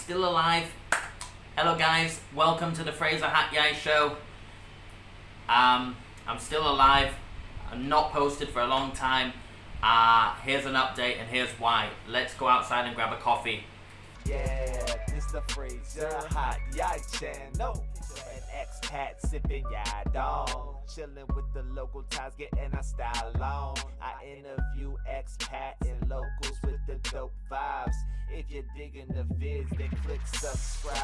still alive. Hello guys, welcome to the Fraser Hat Yai Show. I'm still alive. I'm not posted for a long time. Here's an update and here's why. Let's go outside and grab a coffee. Yeah, this the Fraser Hot Yai channel. An expat sipping yai dong, chilling with the local ties, getting our style on. I interview expat and locals with the dope vibes. If you're digging the vids, then click subscribe.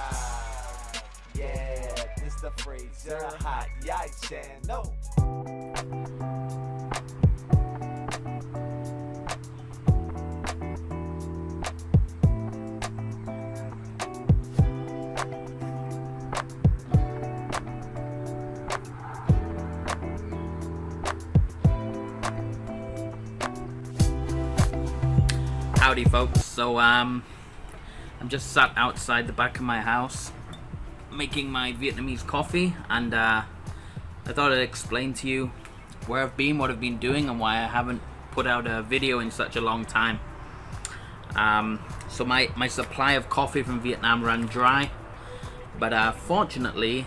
Yeah, this the Fraser Hot Yai channel. Howdy folks, so I'm just sat outside the back of my house making my Vietnamese coffee, and I thought I'd explain to you where I've been, what I've been doing, and why I haven't put out a video in such a long time. So my supply of coffee from Vietnam ran dry, but fortunately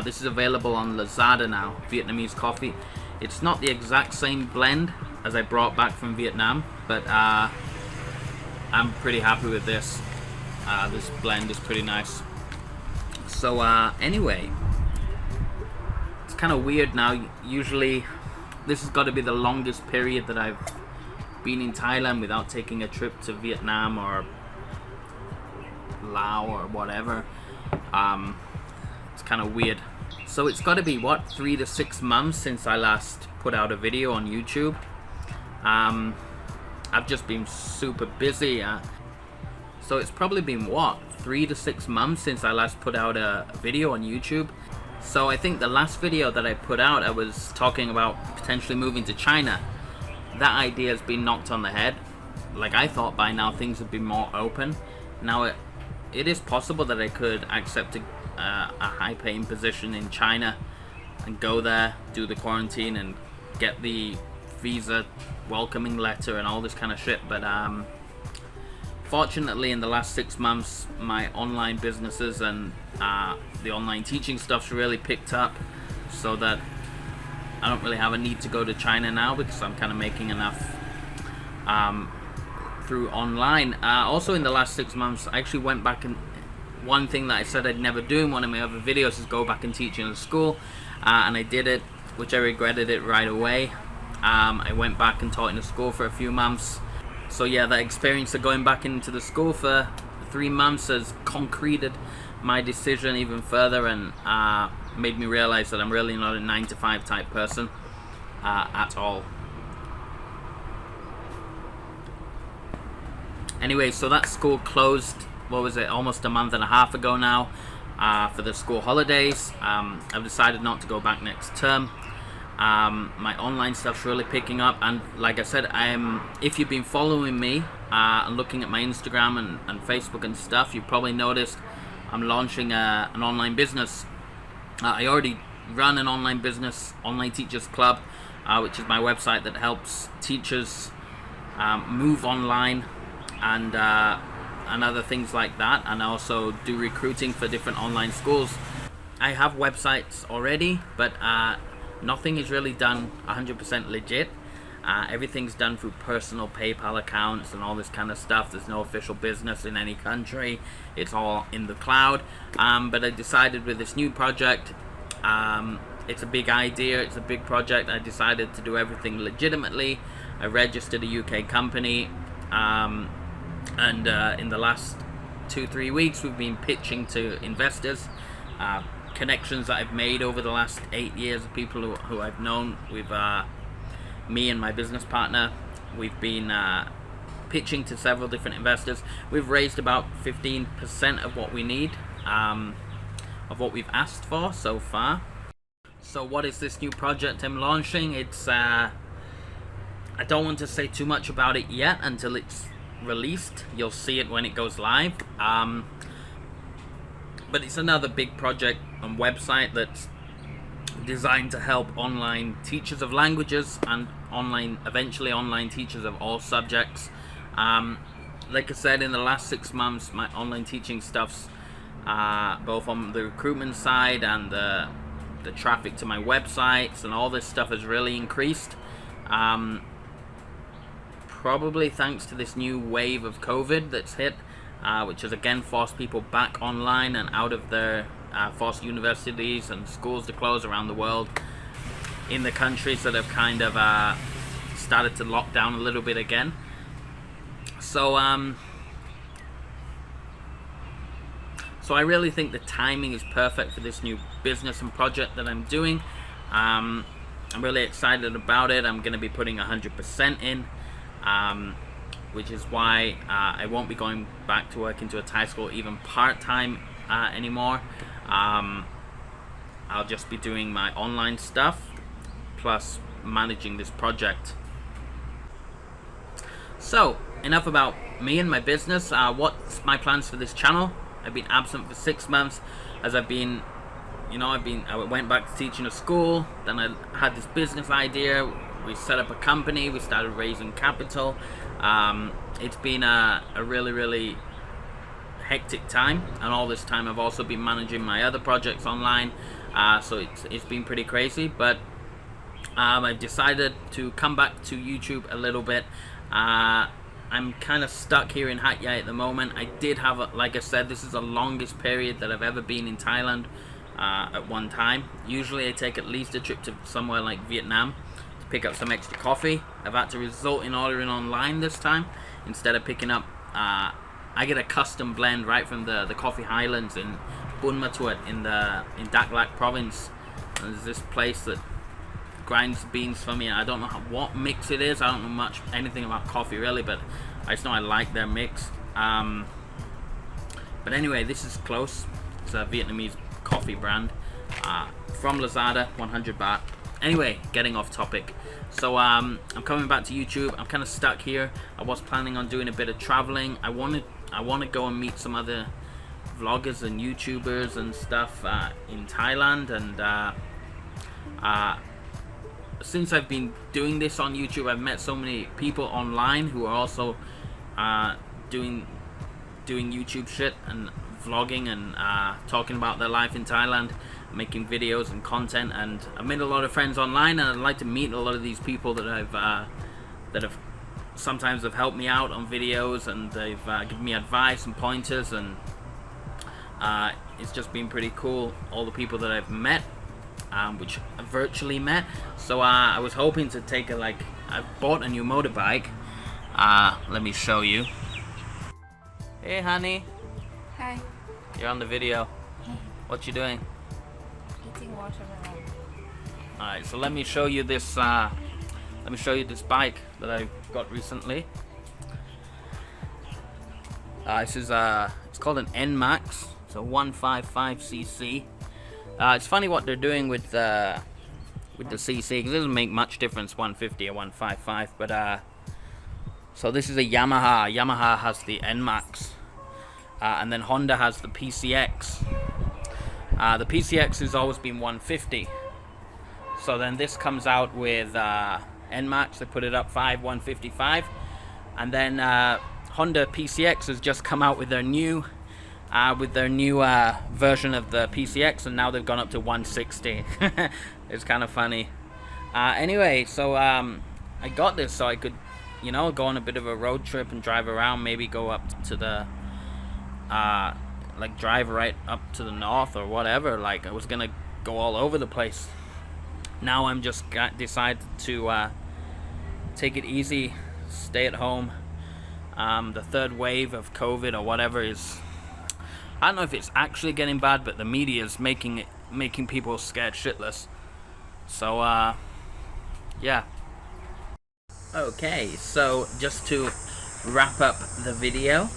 this is available on Lazada now, Vietnamese coffee. It's not the exact same blend as I brought back from Vietnam, but I'm pretty happy with this. This blend is pretty nice. So anyway, it's kind of weird now. Usually this has got to be the longest period that I've been in Thailand without taking a trip to Vietnam or Laos or whatever. It's kind of weird. So it's got to be, what, 3 to 6 months since I last put out a video on YouTube. I've just been super busy. So it's probably been, what, 3 to 6 months since I last put out a video on YouTube. So I think the last video that I put out, I was talking about potentially moving to China. That idea has been knocked on the head. Like, I thought by now things would be more open. Now it is possible that I could accept a high-paying position in China and go there, do the quarantine, and get the visa welcoming letter and all this kind of shit, but fortunately in the last 6 months my online businesses and the online teaching stuff's really picked up, so that I don't really have a need to go to China now, because I'm kind of making enough through online. Also in the last 6 months I actually went back, and one thing that I said I'd never do in one of my other videos is go back and teach in a school, and I did it, which I regretted it right away. I went back and taught in a school for a few months. So yeah, that experience of going back into the school for 3 months has concreted my decision even further, and made me realize that I'm really not a 9-to-5 type person at all. Anyway, so that school closed, what was it, almost a month and a half ago now, for the school holidays. I've decided not to go back next term. My online stuff's really picking up, and like I said, if you've been following me and looking at my Instagram and Facebook and stuff, you've probably noticed I'm launching an online business. I already run an online business, Online Teachers Club, which is my website that helps teachers move online and other things like that, and I also do recruiting for different online schools. I have websites already, but nothing is really done 100% legit. Everything's done through personal PayPal accounts and all this kind of stuff. There's no official business in any country. It's all in the cloud. But I decided with this new project, it's a big idea, it's a big project. I decided to do everything legitimately. I registered a UK company, and in the last 2-3 weeks we've been pitching to investors. Connections that I've made over the last 8 years of people who I've known. Me and my business partner, we've been pitching to several different investors. We've raised about 15% of what we need, of what we've asked for so far. So what is this new project I'm launching? It's I don't want to say too much about it yet until it's released. You'll see it when it goes live. But it's another big project and website that's designed to help online teachers of languages and eventually online teachers of all subjects like I said, in the last 6 months, my online teaching stuff's both on the recruitment side and the traffic to my websites and all this stuff has really increased. Probably thanks to this new wave of COVID that's hit, which has again forced people back online and out of their forced universities and schools to close around the world in the countries that have kind of started to lock down a little bit again. So I really think the timing is perfect for this new business and project that I'm doing. I'm really excited about it. I'm going to be putting 100% in, which is why I won't be going back to work into a Thai school even part-time anymore. I'll just be doing my online stuff plus managing this project. So enough about me and my business. What's my plans for this channel? I've been absent for 6 months as I went back to teaching at school. Then I had this business idea. We set up a company. We started raising capital. It's been a really hectic time, and all this time I've also been managing my other projects online. So it's been pretty crazy, but I've decided to come back to YouTube a little bit. I'm kind of stuck here in Hat Yai at the moment. I did have, like I said, this is the longest period that I've ever been in Thailand at one time. Usually I take at least a trip to somewhere like Vietnam to pick up some extra coffee. I've had to resort in ordering online this time instead of picking up. I get a custom blend right from the Coffee Highlands in Bun Ma Thuột in Dak Lak province. And there's this place that grinds beans for me. I don't know what mix it is. I don't know anything about coffee really, but I just know I like their mix. But anyway, this is close. It's a Vietnamese coffee brand from Lazada, 100 baht. Anyway, getting off topic. So I'm coming back to YouTube. I'm kind of stuck here. I was planning on doing a bit of traveling. I want to go and meet some other vloggers and YouTubers and stuff in Thailand, and since I've been doing this on YouTube, I've met so many people online who are also doing YouTube shit and vlogging and talking about their life in Thailand, making videos and content, and I've made a lot of friends online, and I'd like to meet a lot of these people that have sometimes have helped me out on videos, and they've given me advice and pointers, and it's just been pretty cool, all the people that I've met, which I virtually met. So I was hoping to take I bought a new motorbike. Let me show you. Hey honey. Hi. You're on the video. Hey. What you doing? Eating watermelon. Alright, so let me show you this bike that I got recently. This is it's called an NMAX. It's a 155cc. It's funny what they're doing with the CC, because it doesn't make much difference 150 or 155, but so this is a Yamaha. Yamaha has the NMAX, and then Honda has the PCX. The PCX has always been 150, so then this comes out with NMAX. They put it up 155, and then Honda PCX has just come out with their new version of the PCX, and now they've gone up to 160. It's kind of funny. Anyway, so I got this so I could, go on a bit of a road trip and drive around, maybe go up to the drive right up to the north or whatever. Like, I was gonna go all over the place. Now I'm just decided to take it easy, stay at home. The third wave of COVID or whatever is, I don't know if it's actually getting bad, but the media is making people scared shitless. So yeah. Okay, so just to wrap up the video.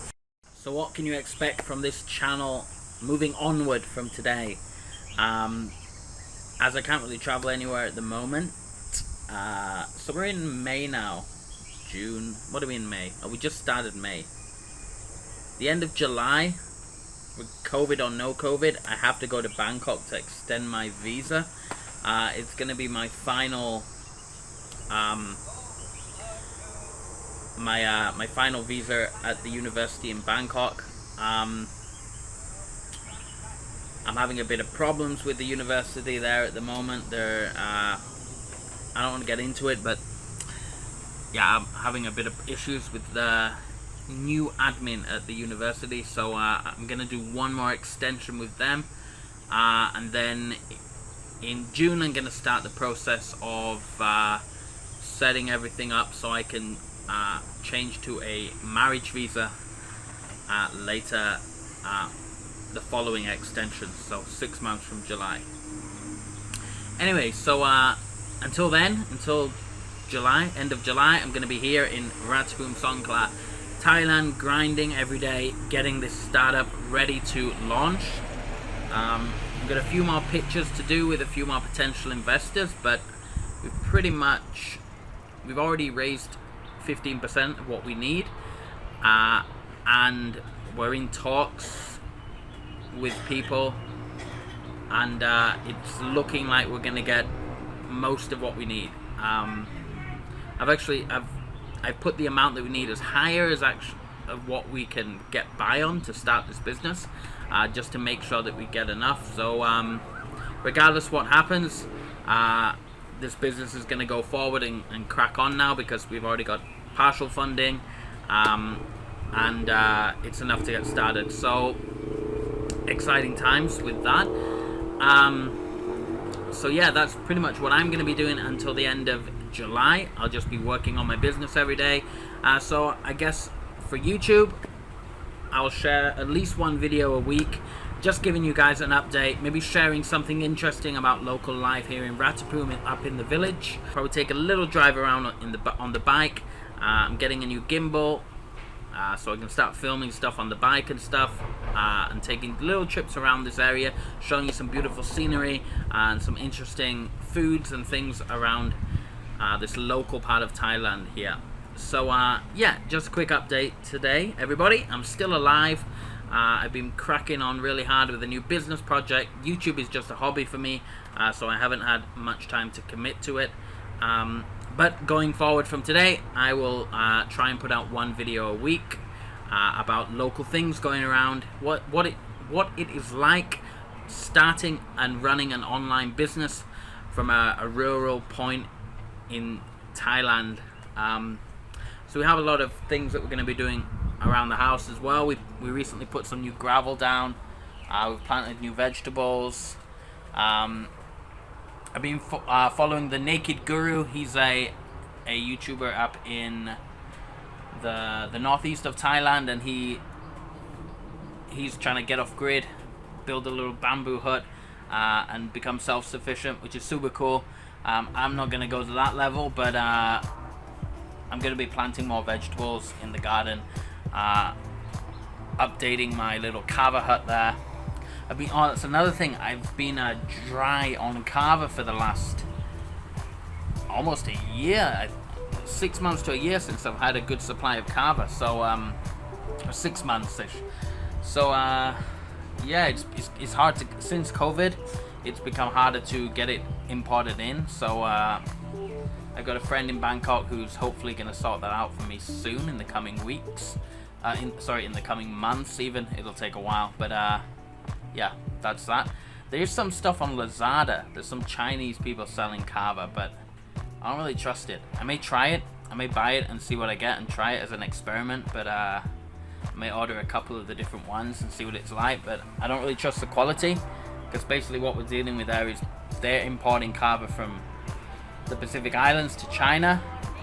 So what can you expect from this channel moving onward from today? As I can't really travel anywhere at the moment. So we're in May now. June. What are we in May? Oh, we just started May. The end of July, with COVID or no COVID, I have to go to Bangkok to extend my visa. It's going to be my final my final visa at the university in Bangkok. I'm having a bit of problems with the university there at the moment. I don't want to get into it, but yeah, I'm having a bit of issues with the new admin at the university, so I'm gonna do one more extension with them, and then in June I'm gonna start the process of setting everything up so I can change to a marriage visa later, the following extension, so 6 months from July. Anyway, so until then, until July, end of July, I'm going to be here in Ratchatham, Songkhla, Thailand, grinding every day, getting this startup ready to launch. I've got a few more pitches to do with a few more potential investors, but we've already raised 15% of what we need, and we're in talks with people, and it's looking like we're going to get most of what we need. I've put the amount that we need as higher as of what we can get by on to start this business, just to make sure that we get enough. So regardless what happens, this business is going to go forward and crack on now, because we've already got partial funding, and it's enough to get started. So exciting times with that. So yeah, that's pretty much what I'm going to be doing until the end of July. I'll just be working on my business every day. So I guess for YouTube, I'll share at least one video a week, just giving you guys an update, maybe sharing something interesting about local life here in Ratchatham, up in the village. Probably take a little drive around on the bike. I'm getting a new gimbal, so I can start filming stuff on the bike and stuff, and taking little trips around this area, showing you some beautiful scenery and some interesting foods and things around this local part of Thailand here. So yeah, just a quick update today, everybody. I'm still alive. I've been cracking on really hard with a new business project. YouTube is just a hobby for me, so I haven't had much time to commit to it. But going forward from today, I will try and put out one video a week about local things going around, what it is like starting and running an online business from a rural point in Thailand. So we have a lot of things that we're going to be doing around the house as well. We recently put some new gravel down. We've planted new vegetables. I've been following the Naked Guru. He's a YouTuber up in the northeast of Thailand, and he's trying to get off grid, build a little bamboo hut, and become self-sufficient, which is super cool. I'm not going to go to that level, but I'm going to be planting more vegetables in the garden, updating my little kava hut there. That's another thing. I've been dry on kava for the last almost a year, 6 months to a year since I've had a good supply of kava. So 6 months-ish. So yeah, it's hard to, since COVID, it's become harder to get it imported in. So I got a friend in Bangkok who's hopefully going to sort that out for me soon in the coming weeks. In the coming months even. It'll take a while, but yeah, that's that. There's some stuff on Lazada. There's some Chinese people selling kava, but I don't really trust it. I may try it. I may buy it and see what I get and try it as an experiment, but I may order a couple of the different ones and see what it's like, but I don't really trust the quality, because basically what we're dealing with there is they're importing kava from the Pacific Islands to China.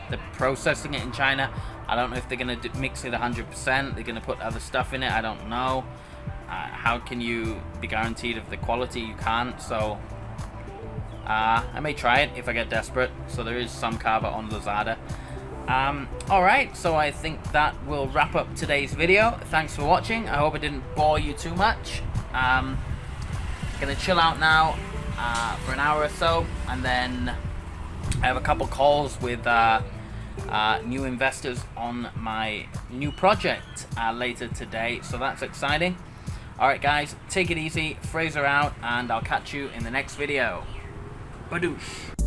They're processing it in China. I don't know if they're going to mix it 100%. They're going to put other stuff in it. I don't know. How can you be guaranteed of the quality? You can't. So I may try it if I get desperate. So there is some kava on Lazada. Alright, so I think that will wrap up today's video. Thanks for watching. I hope it didn't bore you too much. Gonna chill out now for an hour or so, and then I have a couple calls with new investors on my new project later today, so that's exciting. Alright guys, take it easy, Fraser out, and I'll catch you in the next video. Badoosh.